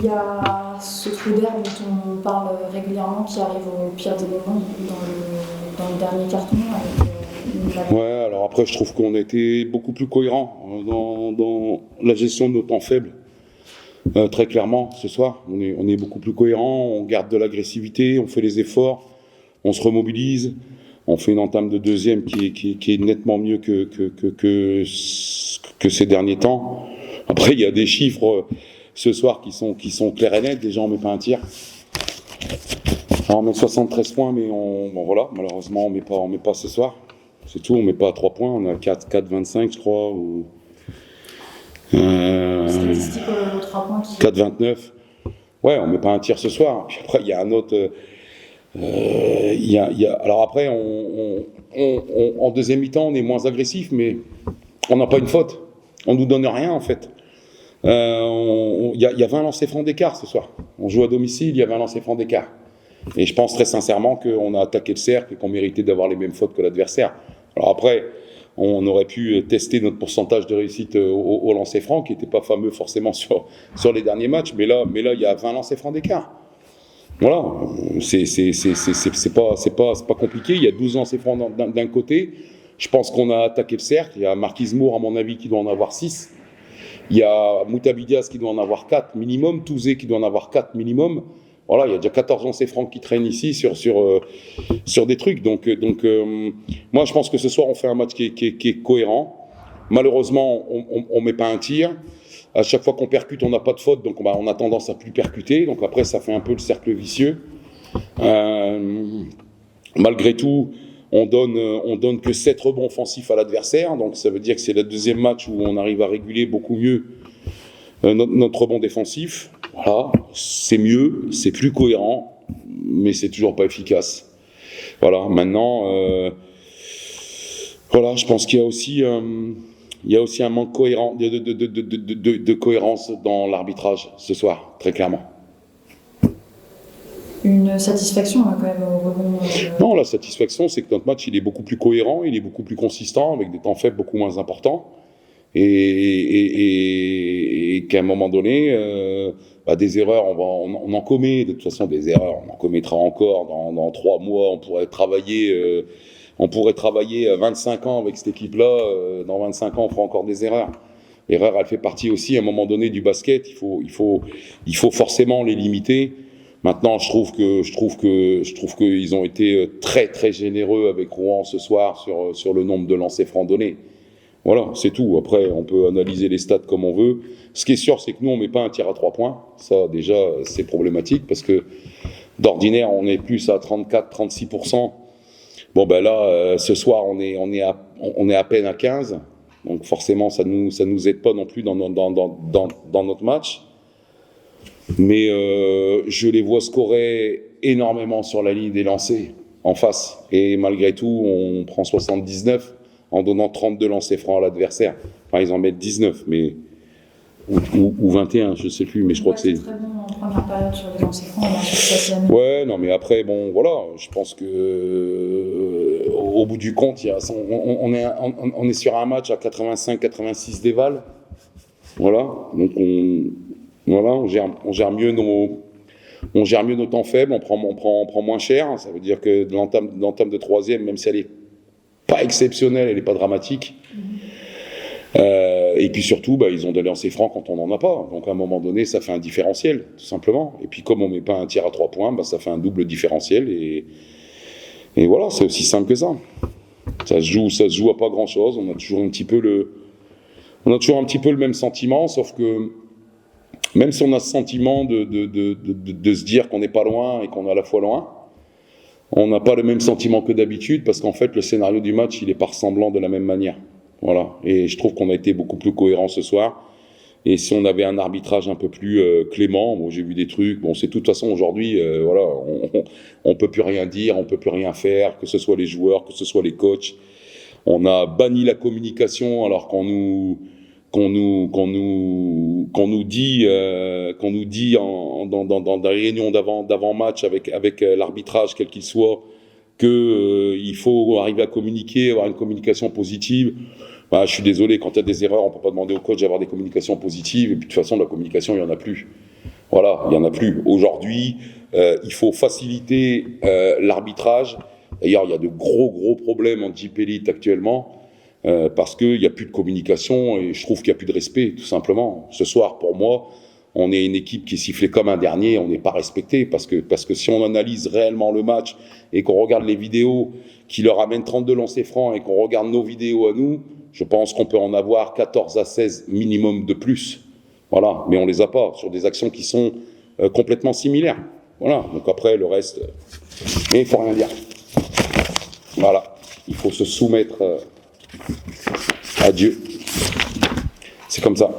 Il y a ce trou d'air dont on parle régulièrement qui arrive au pire des moments dans le dernier carton. Ouais, alors après, je trouve qu'on a été beaucoup plus cohérent dans la gestion de nos temps faibles. Très clairement, ce soir, on est beaucoup plus cohérent, on garde de l'agressivité, on fait les efforts, on se remobilise, on fait une entame de deuxième qui est nettement mieux que ces derniers temps. Après, il y a des chiffres ce soir qui sont clairs et nets. Déjà, on met pas un tir. Alors, on met 73 points, mais voilà, malheureusement, on met pas ce soir. C'est tout, on met pas à 3 points, on a 4,25 je crois, ou... Statistique aux 3 points qui... 4,29. Ouais, on met pas un tir ce soir. Puis après, il y a un autre... alors après, en deuxième mi-temps, on est moins agressif, mais on n'a pas une faute. On nous donne rien, en fait. Il y a 20 lancers francs d'écart ce soir. On joue à domicile, il y a 20 lancers francs d'écart. Et je pense très sincèrement qu'on a attaqué le cercle et qu'on méritait d'avoir les mêmes fautes que l'adversaire. Alors après, on aurait pu tester notre pourcentage de réussite au lancer franc, qui n'était pas fameux forcément sur les derniers matchs, mais là, il y a 20 lancers francs d'écart. Voilà, c'est pas compliqué. Il y a 12 lancers francs d'un côté. Je pense qu'on a attaqué le cercle. Il y a Marquise Moore, à mon avis, qui doit en avoir 6. Il y a Moutabidias qui doit en avoir 4 minimum, Touzé qui doit en avoir 4 minimum. Voilà, il y a déjà 14 lancers francs qui traînent ici sur des trucs. Donc, moi, je pense que ce soir, on fait un match qui est cohérent. Malheureusement, on met pas un tir. À chaque fois qu'on percute, on n'a pas de faute, donc on a tendance à plus percuter. Donc après, ça fait un peu le cercle vicieux. Malgré tout, on donne que 7 rebonds offensifs à l'adversaire. Donc ça veut dire que c'est le deuxième match où on arrive à réguler beaucoup mieux notre rebond défensif. Voilà, c'est mieux, c'est plus cohérent, mais c'est toujours pas efficace. Voilà, maintenant, voilà, je pense qu'il y a aussi un manque cohérent de cohérence dans l'arbitrage ce soir, très clairement. Une satisfaction quand même au rebond. Non, la satisfaction, c'est que notre match, il est beaucoup plus cohérent, il est beaucoup plus consistant, avec des temps faibles beaucoup moins importants, et qu'à un moment donné, des erreurs, on en commet, de toute façon des erreurs, on en commettra encore dans 3 mois, on pourrait travailler 25 ans avec cette équipe-là, dans 25 ans on fera encore des erreurs. L'erreur, elle fait partie aussi à un moment donné du basket, il faut forcément les limiter. Maintenant, je trouve qu'ils ont été très très généreux avec Rouen ce soir sur le nombre de lancers francs donnés. Voilà, c'est tout. Après, on peut analyser les stats comme on veut. Ce qui est sûr, c'est que nous, on met pas un tir à 3 points. Ça, déjà, c'est problématique parce que d'ordinaire, on est plus à 34-36%. Bon, ben là, ce soir, on est à peine à 15. Donc forcément, ça nous aide pas non plus dans notre match. Mais je les vois scorer énormément sur la ligne des lancers en face. Et malgré tout, on prend 79 en donnant 32 lancers francs à l'adversaire. Enfin, ils en mettent 19, mais ou 21, je sais plus, mais je crois que c'est... très bon en première période sur les lancers francs. Ouais, non, mais après, bon, voilà, je pense que au bout du compte, on est sur un match à 85-86 déval. Voilà, donc on gère mieux nos temps faibles, on prend moins cher. Ça veut dire que l'entame de troisième, même si elle est pas exceptionnelle, elle est pas dramatique. Et puis surtout, ils ont des lancers francs quand on n'en a pas. Donc à un moment donné, ça fait un différentiel, tout simplement. Et puis comme on met pas un tir à 3 points, ça fait un double différentiel. Et voilà, c'est aussi simple que ça. Ça se joue à pas grand chose. On a toujours un petit peu le même sentiment, sauf que même si on a ce sentiment de se dire qu'on n'est pas loin et qu'on est à la fois loin, on n'a pas le même sentiment que d'habitude parce qu'en fait, le scénario du match, il n'est pas ressemblant de la même manière. Voilà. Et je trouve qu'on a été beaucoup plus cohérent ce soir. Et si on avait un arbitrage un peu plus clément, bon, j'ai vu des trucs, bon, c'est de toute façon aujourd'hui, voilà, on peut plus rien dire, on peut plus rien faire, que ce soit les joueurs, que ce soit les coachs. On a banni la communication alors qu'on nous dit dans des réunions d'avant-match avec l'arbitrage quel qu'il soit que il faut arriver à communiquer, avoir une communication positive. Je suis désolé, quand il y a des erreurs, on peut pas demander au coach d'avoir des communications positives et puis de toute façon la communication il y en a plus. Voilà, il n'y en a plus. Aujourd'hui, il faut faciliter l'arbitrage. D'ailleurs, il y a de gros problèmes en Jeep Elite actuellement parce qu'il n'y a plus de communication et je trouve qu'il n'y a plus de respect, tout simplement. Ce soir, pour moi, on est une équipe qui est sifflée comme un dernier, on n'est pas respecté parce que si on analyse réellement le match et qu'on regarde les vidéos qui leur amènent 32 lancers francs et qu'on regarde nos vidéos à nous, je pense qu'on peut en avoir 14 à 16 minimum de plus. Voilà, mais on les a pas sur des actions qui sont complètement similaires. Voilà, donc après le reste, mais il faut rien dire. Voilà, il faut se soumettre à Dieu. C'est comme ça.